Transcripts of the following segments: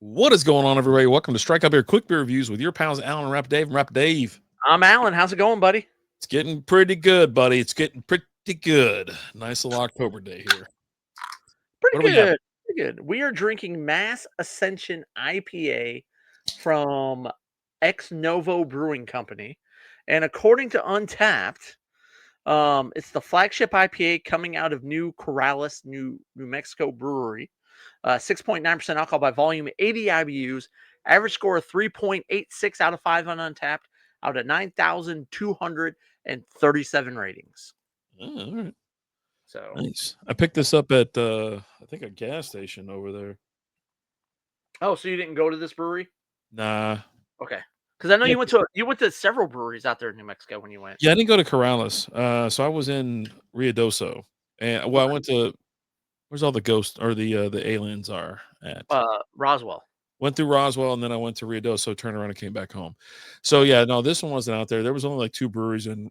What is going on, everybody? Welcome to Strike Up Here Quick Beer Reviews with your pals Alan and Rap Dave and Rap Dave. I'm Alan. How's it going, buddy? It's getting pretty good, buddy. It's getting pretty good. Nice little October day here. Pretty What do we got? good. Pretty good. We are drinking Mass Ascension IPA from Novo Brewing Company. And according to Untapped, it's the flagship IPA coming out of New Corrales, New Mexico brewery. 6.9% alcohol by volume, 80 IBUs, average score of 3.86 out of 5 on Untapped, out of 9,237 ratings. Oh, all right. So Nice. I picked this up at I think a gas station over there. Oh, so you didn't go to this brewery? Nah. Okay. Because I know Yeah. you went to several breweries out there in New Mexico when you went. Yeah, I didn't go to Corrales. So I was in Ruidoso. And I went to where's all the ghosts or the aliens are at. Roswell. Went through Roswell and then I went to Ruidoso, turned around and came back home. So yeah, no, this one wasn't out there. There was only like 2 breweries in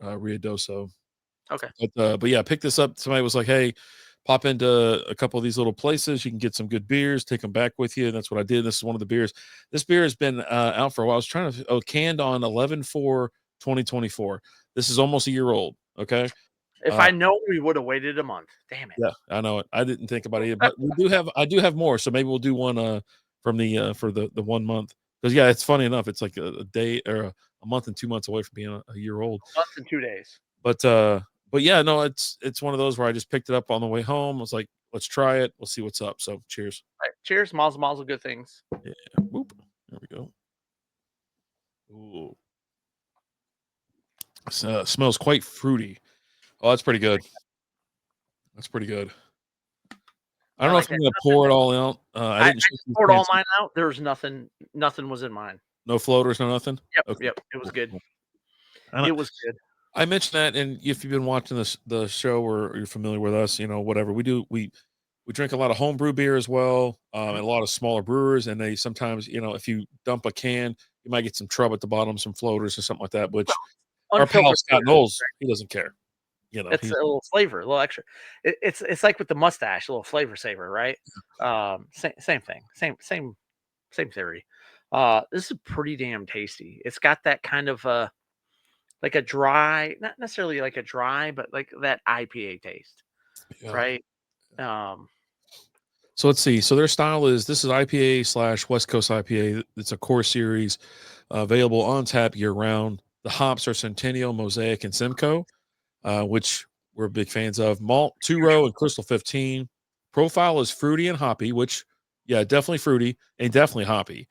Ruidoso. Okay. But yeah, I picked this up. Somebody was like, "Hey, pop into a couple of these little places. You can get some good beers. Take them back with you." And that's what I did. This is one of the beers. This beer has been out for a while. I was trying to canned on 11/4/2024. This is almost a year old. Okay. If I know, we would have waited a month. Damn it. Yeah, I know it. I didn't think about it, but I do have more. So maybe we'll do one from the for the 1 month. Because yeah, it's funny enough. It's like a day or a month and 2 months away from being a year old. A month and 2 days. But yeah, no, it's one of those where I just picked it up on the way home. I was like, let's try it. We'll see what's up. So cheers. All right. Cheers. Mazel, good things. Yeah. Whoop. There we go. Ooh. Smells quite fruity. Oh, that's pretty good. That's pretty good. I don't know if I'm gonna pour it all out. I didn't poured all mine out. There was nothing was in mine. No floaters, no nothing? Yep, Okay. yep. It was good. Cool. It was good. I mentioned that, and if you've been watching the show or you're familiar with us, whatever we do, we drink a lot of homebrew beer as well, and a lot of smaller brewers, and they sometimes, if you dump a can, you might get some trub at the bottom, some floaters or something like that. Which our pal Scott Knowles, he doesn't care. It's a little flavor, a little extra. It's like with the mustache, a little flavor saver, right? Same thing, same theory. This is pretty damn tasty. It's got that kind of like a dry, not necessarily like a dry, but like that IPA taste, right? So let's see. So their style this is IPA / West Coast IPA. It's a core series, available on tap year round. The hops are Centennial, Mosaic, and Simcoe, which we're big fans of. Malt 2-row and Crystal 15. Profile is fruity and hoppy, which, yeah, definitely fruity and definitely hoppy.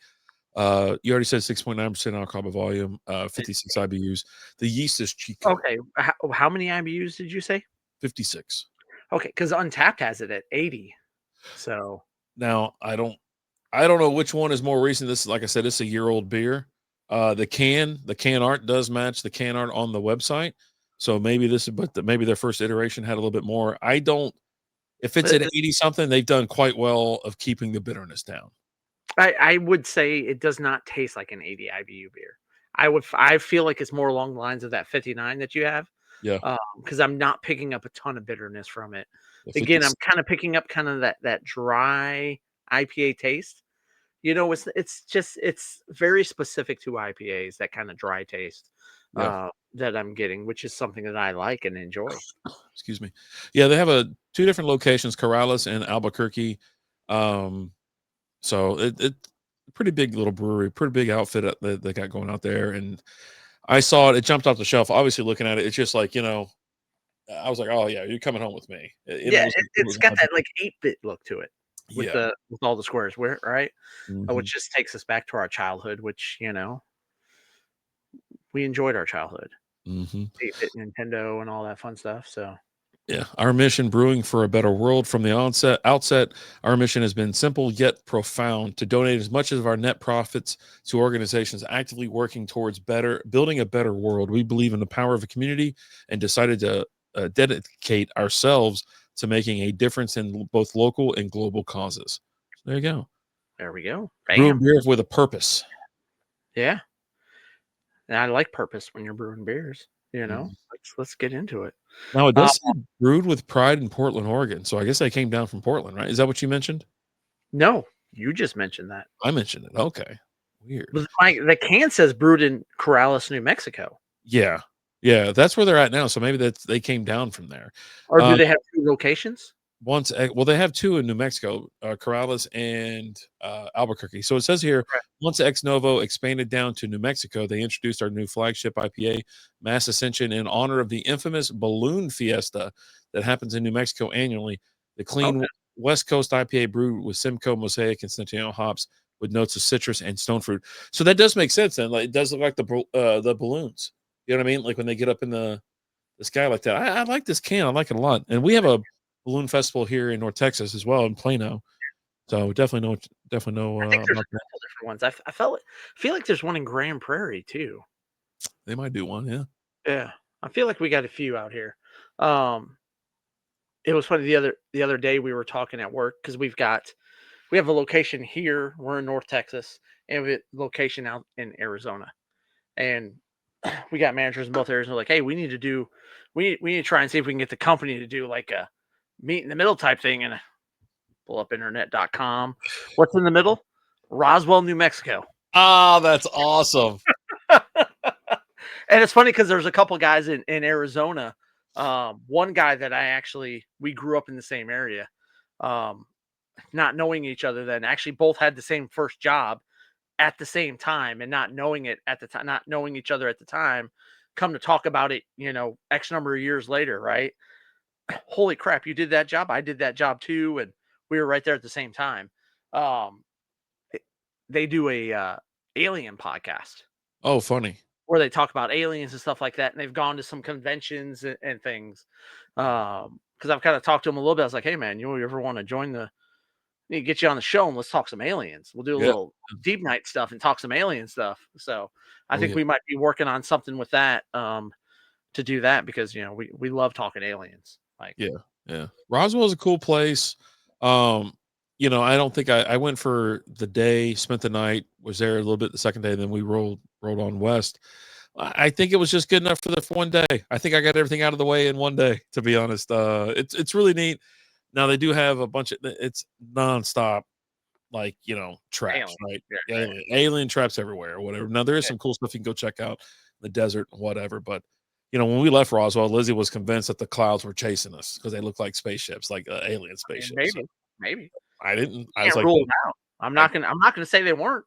You already said 6.9% alcohol by volume, 56 IBUs. The yeast is Chico. Okay. How many IBUs did you say? 56. Okay, because Untapped has it at 80. So now I don't know which one is more recent. This is, like I said, it's a year-old beer. The can art does match the can art on the website. So maybe maybe their first iteration had a little bit more. If it's at 80 something, they've done quite well of keeping the bitterness down. I would say it does not taste like an 80 IBU beer. I feel like it's more along the lines of that 59 that you have. Yeah. Because I'm not picking up a ton of bitterness from it. Again, I'm kind of picking up kind of that dry IPA taste. It's very specific to IPAs, that kind of dry taste that I'm getting, which is something that I like and enjoy. Excuse me. Yeah, they have 2 different locations, Corrales and Albuquerque. So it pretty big little brewery, pretty big outfit that they got going out there. And I saw it jumped off the shelf. Obviously, looking at it, it's just like, I was like, oh yeah, you're coming home with me. It's got that like 8-bit look to it with with all the squares, right? Mm-hmm. Which just takes us back to our childhood, which we enjoyed our childhood. 8-bit Nintendo and all that fun stuff. So yeah, our mission, brewing for a better world. From the outset, our mission has been simple yet profound: to donate as much of our net profits to organizations actively working towards building a better world. We believe in the power of a community and decided to dedicate ourselves to making a difference in both local and global causes. So there you go. There we go. Brewing beer with a purpose. Yeah. And I like purpose when you're brewing beers. Let's get into it. Now it does say brewed with pride in Portland, Oregon. So I guess they came down from Portland, right? Is that what you mentioned? No, You just mentioned that. I mentioned it. Okay. Weird. But the can says brewed in Corrales, New Mexico. Yeah. Yeah, that's where they're at now, so maybe they came down from there. Or do Um, they have 2 locations? well, they have 2 in New Mexico, Corrales and, Albuquerque. So it says here, Right. once Ex Novo expanded down to New Mexico, they introduced our new flagship IPA, Mass Ascension, in honor of the infamous Balloon Fiesta that happens in New Mexico annually. The clean Okay. West Coast IPA brewed with Simcoe, Mosaic, and Centennial hops with notes of citrus and stone fruit. So that does make sense then, like, it does look like the balloons. You know what I mean? Like, when they get up in the sky like that. I like this can. I like it a lot. And we have a balloon festival here in North Texas as well in Plano. So definitely know I think there's about a that. couple different ones. I feel like there's one in Grand Prairie too. They might do one. Yeah. Yeah. I feel like we got a few out here. Um, it was funny the other day we were talking at work because we have a location here. We're in North Texas, and we have a location out in Arizona. And we got managers in both areas. And they're like, "Hey, we need to try and see if we can get the company to do like a meet in the middle type thing." And pull up internet.com. What's in the middle? Roswell, New Mexico. Ah, that's awesome. And it's funny because there's a couple guys in Arizona. One guy that we grew up in the same area, um, not knowing each other then, actually both had the same first job at the same time and not knowing it at the time, not knowing each other at the time, come to talk about it, X number of years later, right? Holy crap, you did that job. I did that job too. And we were right there at the same time. Um, they do a alien podcast Oh, funny. where they talk about aliens and stuff like that. And they've gone to some conventions and things. Because I've kind of talked to them a little bit. I was like, hey man, you ever want to join need to get you on the show and let's talk some aliens. We'll do a Yeah. little deep night stuff and talk some alien stuff. So I Oh think yeah. we might be working on something with that to do that because we love talking aliens. Like Yeah. Yeah. Roswell is a cool place. Um, I don't think I went for the day, spent the night, was there a little bit the second day, then we rolled on west. I think it was just good enough for one day. I think I got everything out of the way in one day, to be honest. It's really neat. Now they do have a bunch of it's nonstop, like traps, alien. right? Yeah, yeah. Alien traps everywhere or whatever. Now there is some cool stuff you can go check out in the desert, whatever. But when we left Roswell, Lizzie was convinced that the clouds were chasing us because they looked like spaceships, like alien I mean, spaceships. So maybe. I didn't. I was Can't like, rule "Look," it out. I'm I, not gonna say they weren't.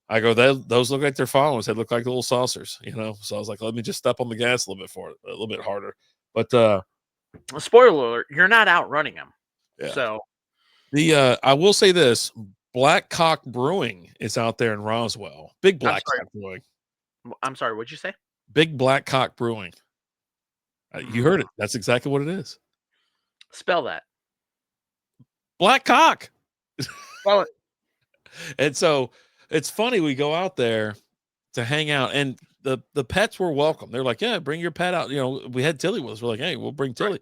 I go, those look like they're following us. They look like little saucers, So I was like, let me just step on the gas a little bit a little bit harder. But Spoiler alert, you're not outrunning them. yeah. So I will say this: Black Cock Brewing is out there in Roswell. Big I'm Black sorry. Cock Brewing. I'm sorry. What'd you say? Big Black Cock Brewing. You Mm, heard it. That's exactly what it is. spell that. Black cock. Spell it. And so it's funny. We go out there to hang out, and the pets were welcome. They're like, "Yeah, bring your pet out." We had Tilly with us. We're like, "Hey, we'll bring Right. Tilly."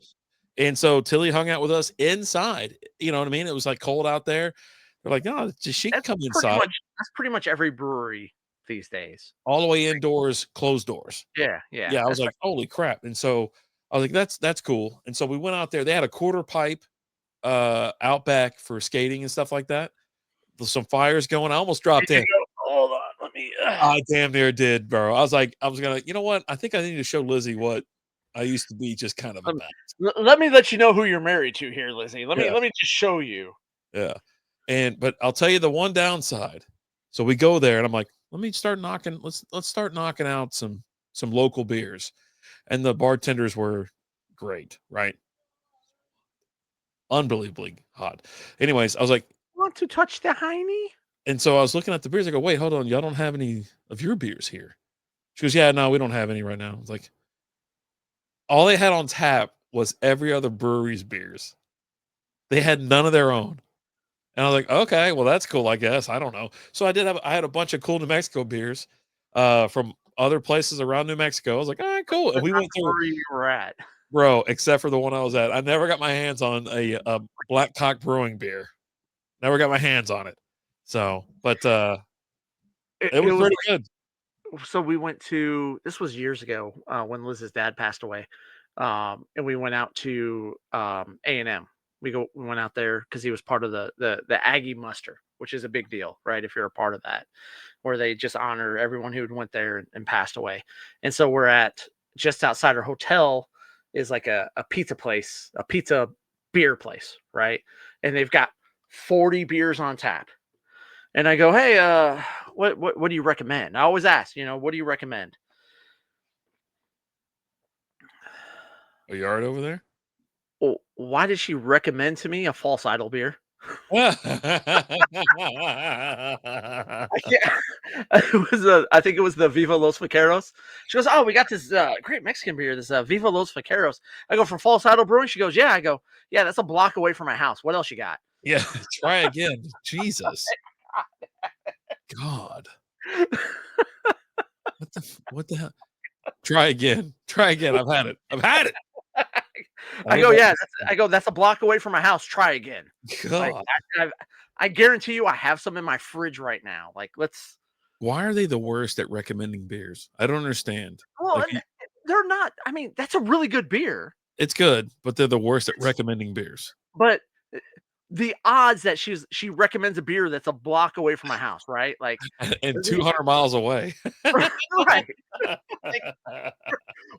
And so Tilly hung out with us inside. You know what I mean? It was like cold out there. They're like, "No, she can come inside." That's pretty much every brewery these days. All the way indoors, closed doors. Yeah, yeah. Yeah, I was That's like, "Holy crap!" And so I was like, "That's cool." And so we went out there. They had a quarter pipe out back for skating and stuff like that. There's some fires going. I almost Did dropped you in. go? Hold on. Let me. I damn near did, bro. I was like, I was gonna, you know what? I think I need to show Lizzie what I used to be just kind of Let me about. let me let you know who you're married to here, Lizzie. Let me Yeah, let me just show you. yeah. But I'll tell you the one downside. So we go there and I'm like, let me start knocking, let's start knocking out some local beers. And the bartenders were great, right? Unbelievably hot. Anyways, I was like, Want to touch the hiney? and so I was looking at the beers. I go, wait, hold on, y'all don't have any of your beers here. She goes, yeah, no, we don't have any right now. I was like, all they had on tap was every other brewery's beers. They had none of their own. And I was like, okay, well, that's cool, I guess. I don't know. So I had a bunch of cool New Mexico beers from other places around New Mexico. I was like, all right, cool. And But we not went the through, brewery you were at. bro, except for the one I was at. I never got my hands on a Black Cock Brewing beer. Never got my hands on it. So, but It, it it was was pretty good. so we went to this was years ago when Liz's dad passed away, and we went out to A&M. We went out there because he was part of the Aggie muster, which is a big deal, right? If you're a part of that, where they just honor everyone who went there and passed away. And so we're at just outside our hotel is like a pizza place, a pizza beer place, right? And they've got 40 beers on tap. And I go, hey, what do you recommend? I always ask, what do you recommend? A yard over there? Well, why did she recommend to me a false idol beer? I can't. I think it was the Viva Los Vaqueros. She goes, "Oh, we got this great Mexican beer, this Viva Los Vaqueros." I go, "From False Idol Brewing." She goes, "Yeah." I go, "Yeah, that's a block away from my house. What else you got?" Yeah, try again. Jesus. God. What the hell? Try again. Try again. I've had it. I've had it. I go, "Yeah." I go, "That's a block away from my house. Try again." Like, God. I guarantee you, I have some in my fridge right now. Like, let's. Why are they the worst at recommending beers? I don't understand. Well, Like, they're not. I mean, that's a really good beer. it's good, but they're the worst at recommending beers. But the odds that she recommends a beer that's a block away from my house, right? Like, And 200 miles away. right. Like,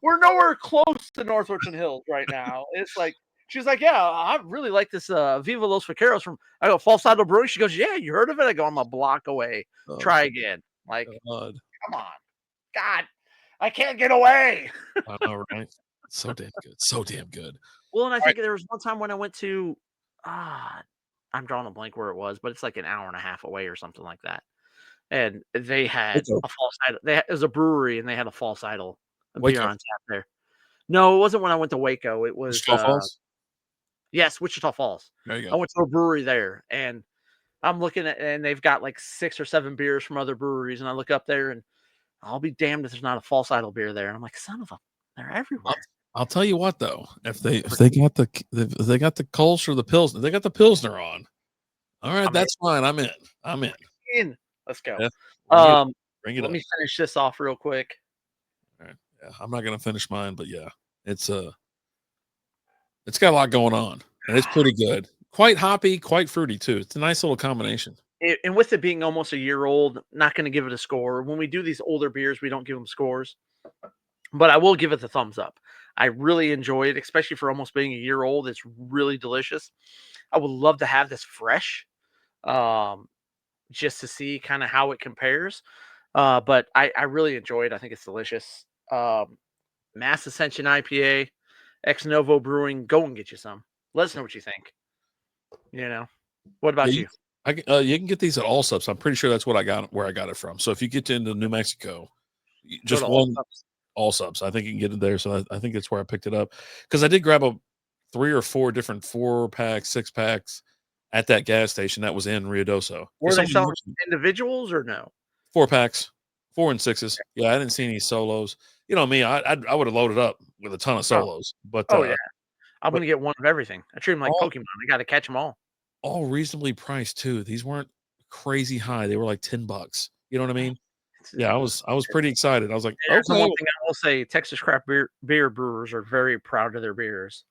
we're nowhere close to North Richmond Hills right now. It's like she's like, yeah, I really like this Viva Los Vaqueros from. I go False Idol Brewing. She goes, yeah, you heard of it? I go, I'm a block away. Oh, Try again. Like, God. come on, God, I can't get away. I know, right? So damn good. So damn good. Well, and I Alright. think there was one time when I went to, I'm drawing a blank where it was, but it's like an hour and a half away or something like that. And they had Waco. a false idol. It was a brewery, and they had a false idol beer Waco. on tap there. No, it wasn't when I went to Waco. It was Wichita Falls? yes, Wichita Falls. There you I go. went to a brewery there, and I'm looking at, and they've got like 6 or 7 beers from other breweries, and I look up there, and I'll be damned if there's not a false idol beer there. And I'm like, son of a, they're I'll everywhere. I'll tell you what though, if they got the Kolsch or the Pilsner, they got the Pilsner on. All right, I'm in. that's fine. I'm in. I'm in. In. Let's go. Yeah, bring it up. Um, Bring it Let up. me finish this off real quick. All right. Yeah, I'm not gonna finish mine, but yeah, it's it's got a lot going on, and it's pretty good. Quite hoppy, quite fruity too. It's a nice little combination. And with it being almost a year old, not going to give it a score. When we do these older beers, we don't give them scores, but I will give it the thumbs up. I really enjoy it, especially for almost being a year old. It's really delicious. I would love to have this fresh, um, just to see kind of how it compares. But I really enjoy it. I think it's delicious. Mass Ascension IPA, Ex Novo Brewing. Go and get you some. Let us know what you think. What Yeah, about you? you can get these at Allsups. I'm pretty sure that's what I got where I got it from. So if you get into New Mexico, Go just to all one cups. Allsups. I think you can get it there. So I think that's where I picked it up because I did grab a 3 or 4 different 4 packs, 6 packs at that gas station that was in Ruidoso. Were they selling individuals or no? 4 packs, 4 and 6s. Yeah, I didn't see any solos. You know me, I would have loaded up with a ton of Oh, solos, but oh yeah. I'm but gonna get one of everything. I treat them like all Pokemon. I gotta catch them all. all reasonably priced too. These weren't crazy high. They were like $10. You know what I mean? It's Yeah, I was pretty excited. I was like, There's the okay, one thing I will say, Texas craft beer brewers are very proud of their beers.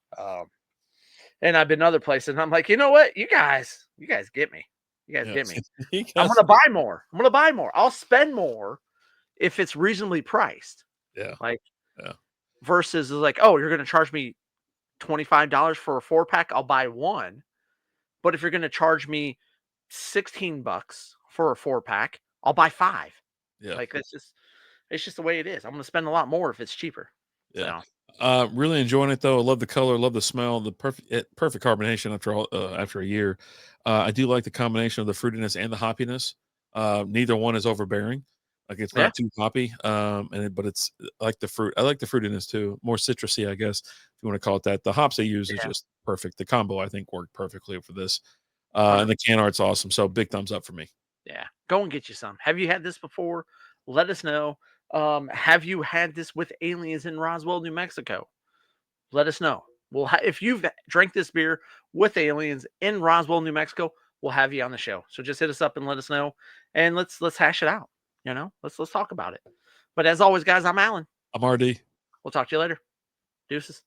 And I've been other places, and I'm like, you know what? You guys get me. You guys yeah, get me. you I'm guys, gonna buy more. I'm gonna buy more. I'll spend more if it's reasonably priced. yeah, Like yeah, versus is like, oh, you're gonna charge me $25 for a 4 pack. I'll buy one. But if you're gonna charge me $16 for a 4 pack, I'll buy five. yeah, Like it's just the way it is. I'm gonna spend a lot more if it's cheaper. yeah. So Really enjoying it though. I love the color, love the smell, the perfect carbonation after a year. I do like the combination of the fruitiness and the hoppiness. Neither one is overbearing. Like it's yeah, not too hoppy. But it's I like the fruit. I like the fruitiness too. More citrusy, I guess, if you want to call it that. The hops they use is yeah, just perfect. The combo I think worked perfectly for this. And 100. the can art's awesome. So big thumbs up for me. Yeah, go and get you some. Have you had this before? Let us know. Have you had this with aliens in Roswell, New Mexico? Let us know. If you've drank this beer with aliens in Roswell, New Mexico, we'll have you on the show. So just hit us up and let us know, and let's hash it out. Let's talk about it. But as always, guys, I'm Alan. I'm RD. We'll talk to you later. Deuces.